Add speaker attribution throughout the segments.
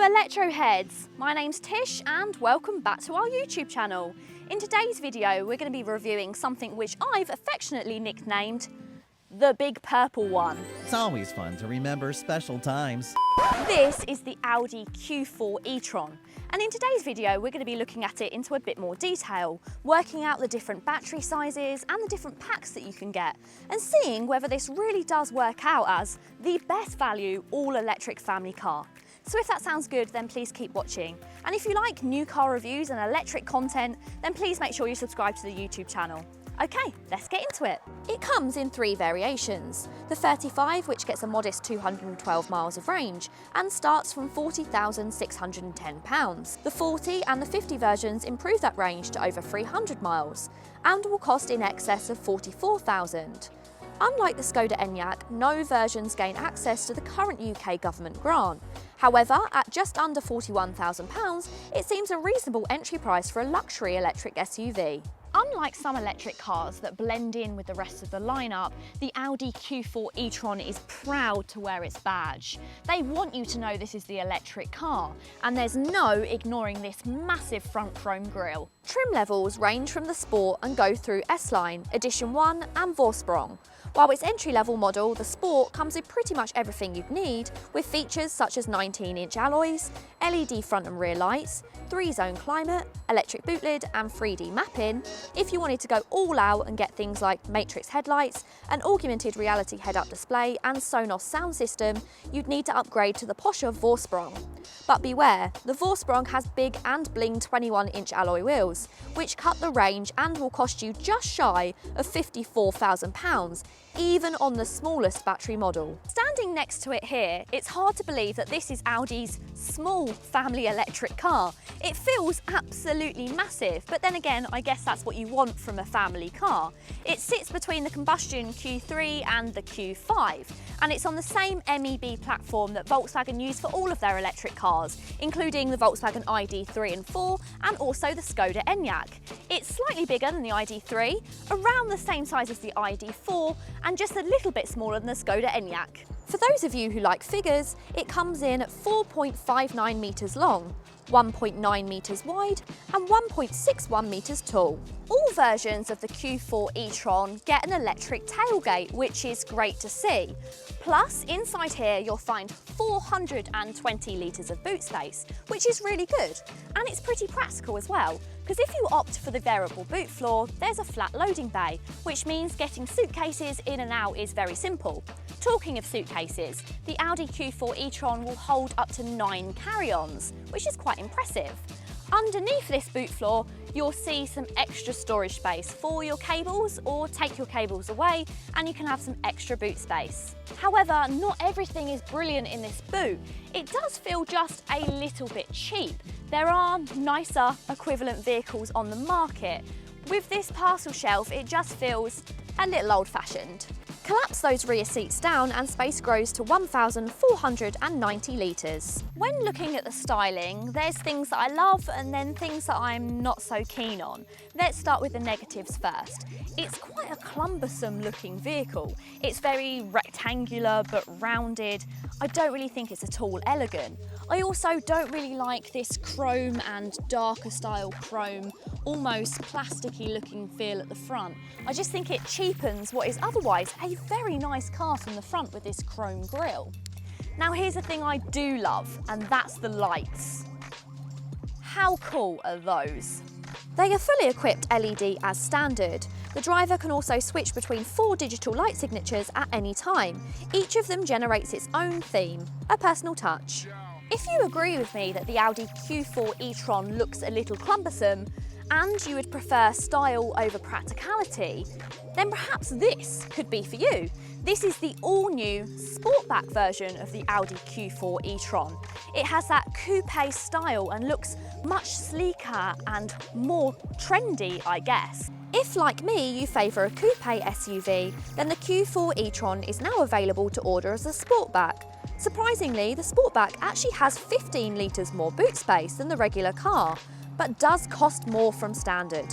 Speaker 1: Electro Heads, my name's Tish and welcome back to our YouTube channel. In today's video we're going to be reviewing something which I've affectionately nicknamed the big purple one.
Speaker 2: It's always fun to remember special times.
Speaker 1: This is the Audi Q4 E Tron, and in today's video we're going to be looking at it into a bit more detail, working out the different battery sizes and the different packs that you can get, and seeing whether this really does work out as the best value all-electric family car. So if that sounds good, then please keep watching. And if you like new car reviews and electric content, then please make sure you subscribe to the YouTube channel. Okay, let's get into it. It comes in three variations. The 35, which gets a modest 212 miles of range and starts from £40,610. The 40 and the 50 versions improve that range to over 300 miles and will cost in excess of £44,000. Unlike the Skoda Enyaq, no versions gain access to the current UK government grant. However, at just under £41,000, it seems a reasonable entry price for a luxury electric SUV. Unlike some electric cars that blend in with the rest of the lineup, the Audi Q4 E Tron is proud to wear its badge. They want you to know this is the electric car, and there's no ignoring this massive front chrome grille. Trim levels range from the Sport and go through S-Line, Edition 1 and Vorsprung. While its entry-level model, the Sport, comes with pretty much everything you'd need, with features such as 19-inch alloys, LED front and rear lights, 3-zone climate, electric boot lid and 3D mapping. If you wanted to go all out and get things like matrix headlights, an augmented reality head-up display and Sonos sound system, you'd need to upgrade to the posher Vorsprung. But beware, the Vorsprung has big and bling 21-inch alloy wheels, which cut the range and will cost you just shy of £54,000, even on the smallest battery model. Standing next to it here, it's hard to believe that this is Audi's small family electric car. It feels absolutely massive, but then again, I guess that's what you want from a family car. It sits between the combustion Q3 and the Q5, and it's on the same MEB platform that Volkswagen use for all of their electric cars, including the Volkswagen ID3 and 4 and also the Skoda Enyaq. It's slightly bigger than the ID3, around the same size as the ID4, and just a little bit smaller than the Skoda Enyaq. For those of you who like figures, it comes in at 4.59 metres long, 1.9 metres wide and 1.61 metres tall. All versions of the Q4 E Tron get an electric tailgate, which is great to see. Plus, inside here you'll find 420 litres of boot space, which is really good. And it's pretty practical as well, because if you opt for the variable boot floor, there's a flat loading bay, which means getting suitcases in and out is very simple. Talking of suitcases, the Audi Q4 E Tron will hold up to 9 carry-ons, which is quite impressive. Underneath this boot floor, you'll see some extra storage space for your cables, or take your cables away and you can have some extra boot space. However, not everything is brilliant in this boot. It does feel just a little bit cheap. There are nicer equivalent vehicles on the market. With this parcel shelf, it just feels a little old-fashioned. Collapse those rear seats down and space grows to 1,490 litres. When looking at the styling, there's things that I love and then things that I'm not so keen on. Let's start with the negatives first. It's quite a cumbersome looking vehicle. It's very rectangular but rounded. I don't really think it's at all elegant. I also don't really like this chrome and darker style chrome, almost plasticky looking feel at the front. I just think it cheapens what is otherwise a very nice car from the front with this chrome grille. Now here's the thing I do love, and that's the lights. How cool are those? They are fully equipped LED as standard. The driver can also switch between 4 digital light signatures at any time. Each of them generates its own theme, a personal touch. If you agree with me that the Audi Q4 E Tron looks a little cumbersome, and you would prefer style over practicality, then perhaps this could be for you. This is the all-new Sportback version of the Audi Q4 E Tron. It has that coupe style and looks much sleeker and more trendy, I guess. If, like me, you favour a coupe SUV, then the Q4 E Tron is now available to order as a Sportback. Surprisingly, the Sportback actually has 15 litres more boot space than the regular car, but does cost more from standard.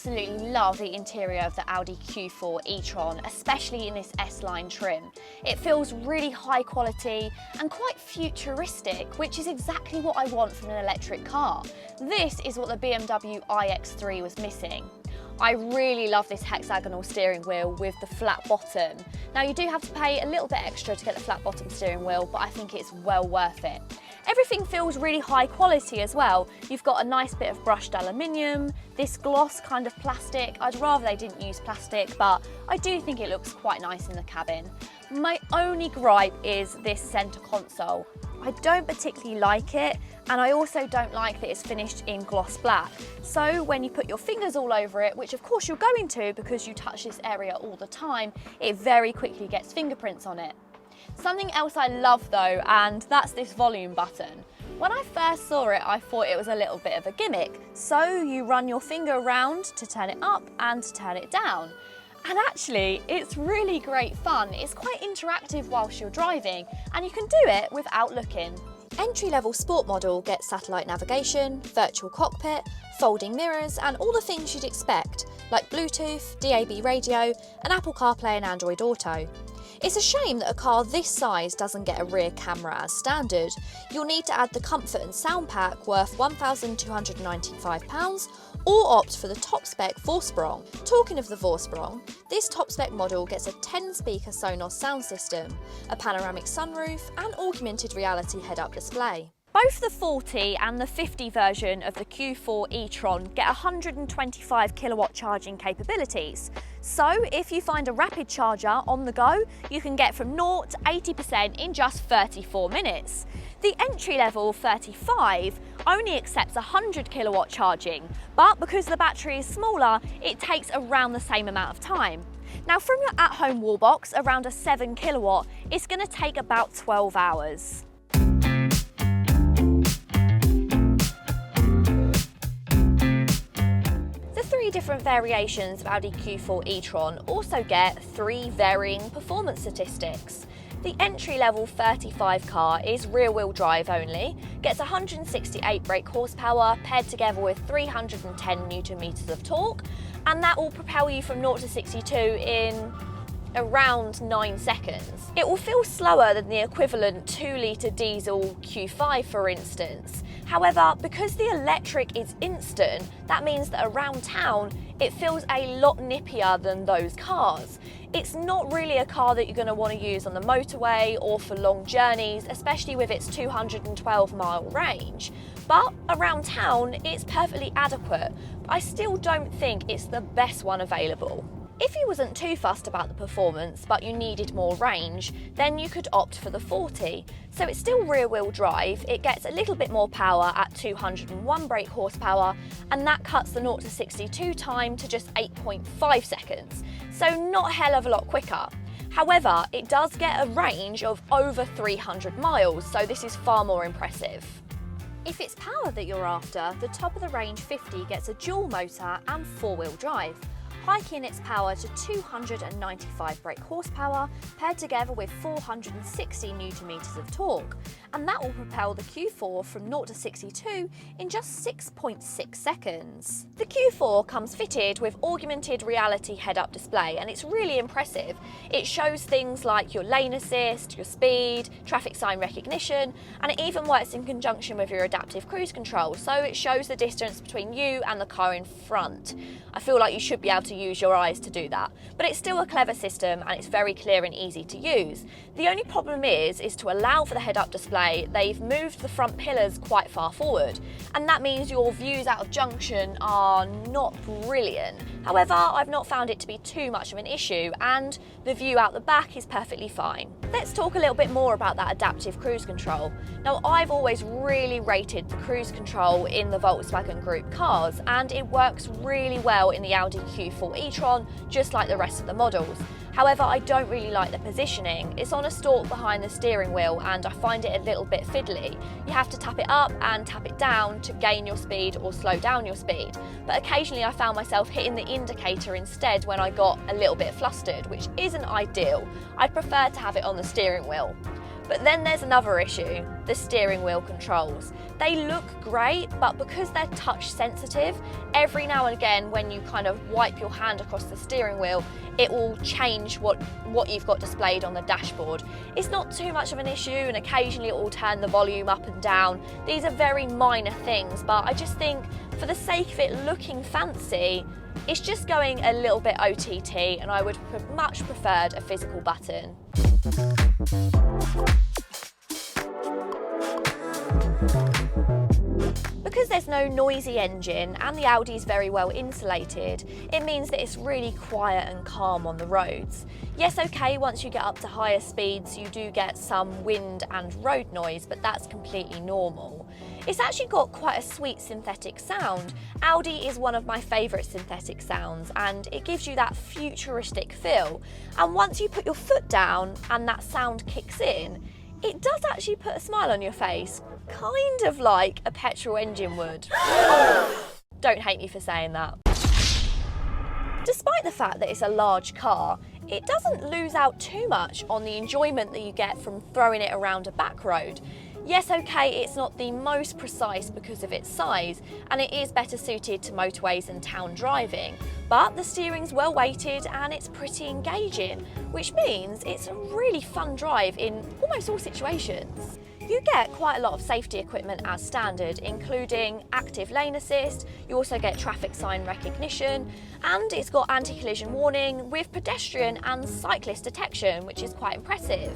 Speaker 1: absolutely love the interior of the Audi Q4 E Tron, especially in this S-Line trim. It feels really high quality and quite futuristic, which is exactly what I want from an electric car. This is what the BMW iX3 was missing. I really love this hexagonal steering wheel with the flat bottom. Now you do have to pay a little bit extra to get the flat bottom steering wheel, but I think it's well worth it. Everything feels really high quality as well. You've got a nice bit of brushed aluminium, this gloss kind of plastic. I'd rather they didn't use plastic, but I do think it looks quite nice in the cabin. My only gripe is this centre console. I don't particularly like it, and I also don't like that it's finished in gloss black. So when you put your fingers all over it, which of course you're going to because you touch this area all the time, it very quickly gets fingerprints on it. Something else I love though, and that's this volume button. When I first saw it, I thought it was a little bit of a gimmick. So you run your finger around to turn it up and to turn it down. And actually, it's really great fun. It's quite interactive whilst you're driving, and you can do it without looking. Entry-level sport model gets satellite navigation, virtual cockpit, folding mirrors, and all the things you'd expect, like Bluetooth, DAB radio, and Apple CarPlay and Android Auto. It's a shame that a car this size doesn't get a rear camera as standard. You'll need to add the comfort and sound pack worth £1,295 or opt for the top spec Vorsprung. Talking of the Vorsprung, this top spec model gets a 10-speaker Sonos sound system, a panoramic sunroof and augmented reality head-up display. Both the 40 and the 50 version of the Q4 E Tron get 125 kilowatt charging capabilities. So if you find a rapid charger on the go, you can get from 0 to 80% in just 34 minutes. The entry-level 35 only accepts 100 kilowatt charging, but because the battery is smaller, it takes around the same amount of time. Now from your at-home wall box, around a 7 kilowatt, it's going to take about 12 hours. Three different variations of Audi Q4 E Tron also get 3 varying performance statistics. The entry-level 35 car is rear-wheel drive only, gets 168 brake horsepower paired together with 310 Nm of torque, and that will propel you from 0 to 62 in around 9 seconds. It will feel slower than the equivalent 2-litre diesel Q5 for instance. However, because the electric is instant, that means that around town it feels a lot nippier than those cars. It's not really a car that you're going to want to use on the motorway or for long journeys, especially with its 212-mile range. But around town, it's perfectly adequate. But I still don't think it's the best one available. If you wasn't too fussed about the performance but you needed more range, then you could opt for the 40. So it's still rear-wheel drive, it gets a little bit more power at 201 brake horsepower, and that cuts the 0 to 62 time to just 8.5 seconds, so not a hell of a lot quicker. However, it does get a range of over 300 miles, so this is far more impressive. If it's power that you're after, the top of the range 50 gets a dual motor and 4-wheel drive, hiking its power to 295 brake horsepower paired together with 460 Nm of torque, and that will propel the Q4 from 0 to 62 in just 6.6 seconds. The Q4 comes fitted with augmented reality head-up display, and it's really impressive. It shows things like your lane assist, your speed, traffic sign recognition, and it even works in conjunction with your adaptive cruise control, so it shows the distance between you and the car in front. I feel like you should be able to use your eyes to do that, but it's still a clever system and it's very clear and easy to use. The only problem is to allow for the head-up display, they've moved the front pillars quite far forward, and that means your views out of junction are not brilliant. However, I've not found it to be too much of an issue, and the view out the back is perfectly fine. Let's talk a little bit more about that adaptive cruise control. Now, I've always really rated the cruise control in the Volkswagen Group cars, and it works really well in the Audi Q4 E Tron, just like the rest of the models. However, I don't really like the positioning. It's on a stalk behind the steering wheel and I find it a little bit fiddly. You have to tap it up and tap it down to gain your speed or slow down your speed. But occasionally I found myself hitting the indicator instead when I got a little bit flustered, which isn't ideal. I'd prefer to have it on the steering wheel. But then there's another issue, the steering wheel controls. They look great, but because they're touch sensitive, every now and again when you kind of wipe your hand across the steering wheel, it will change what you've got displayed on the dashboard. It's not too much of an issue, and occasionally it will turn the volume up and down. These are very minor things, but I just think for the sake of it looking fancy, it's just going a little bit OTT, and I would much preferred a physical button. Because there's no noisy engine and the Audi is very well insulated, it means that it's really quiet and calm on the roads. Yes, okay, once you get up to higher speeds you do get some wind and road noise, but that's completely normal. It's actually got quite a sweet synthetic sound. Audi is one of my favourite synthetic sounds, and it gives you that futuristic feel. And once you put your foot down and that sound kicks in, it does actually put a smile on your face, kind of like a petrol engine would. Don't hate me for saying that. Despite the fact that it's a large car, it doesn't lose out too much on the enjoyment that you get from throwing it around a back road. Yes, okay, it's not the most precise because of its size, and it is better suited to motorways and town driving, but the steering's well weighted and it's pretty engaging, which means it's a really fun drive in almost all situations. You get quite a lot of safety equipment as standard, including active lane assist, you also get traffic sign recognition, and it's got anti-collision warning with pedestrian and cyclist detection, which is quite impressive.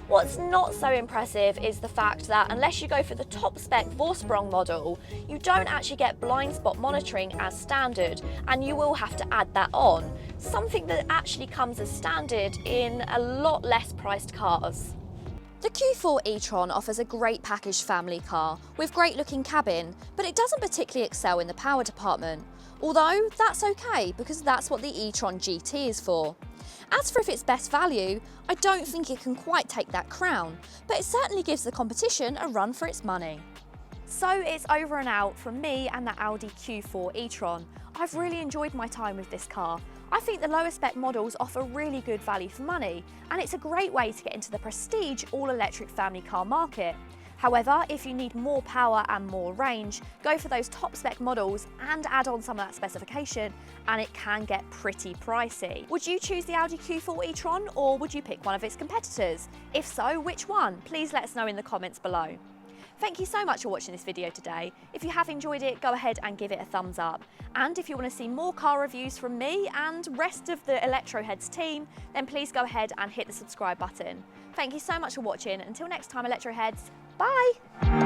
Speaker 1: What's not so impressive is the fact that unless you go for the top spec Vorsprung model, you don't actually get blind spot monitoring as standard, and you will have to add that on, something that actually comes as standard in a lot less priced cars. The Q4 E-Tron offers a great packaged family car with great looking cabin, but it doesn't particularly excel in the power department. Although that's okay, because that's what the E-Tron GT is for. As for if it's best value, I don't think it can quite take that crown, but it certainly gives the competition a run for its money. So it's over and out from me and the Audi Q4 E-Tron. I've really enjoyed my time with this car. I think the lower spec models offer really good value for money, and it's a great way to get into the prestige all-electric family car market. However, if you need more power and more range, go for those top spec models and add on some of that specification, and it can get pretty pricey. Would you choose the Audi Q4 E-Tron, or would you pick one of its competitors? If so, which one? Please let us know in the comments below. Thank you so much for watching this video today. If you have enjoyed it, go ahead and give it a thumbs up. And if you want to see more car reviews from me and rest of the Electroheads team, then please go ahead and hit the subscribe button. Thank you so much for watching. Until next time, Electroheads, bye!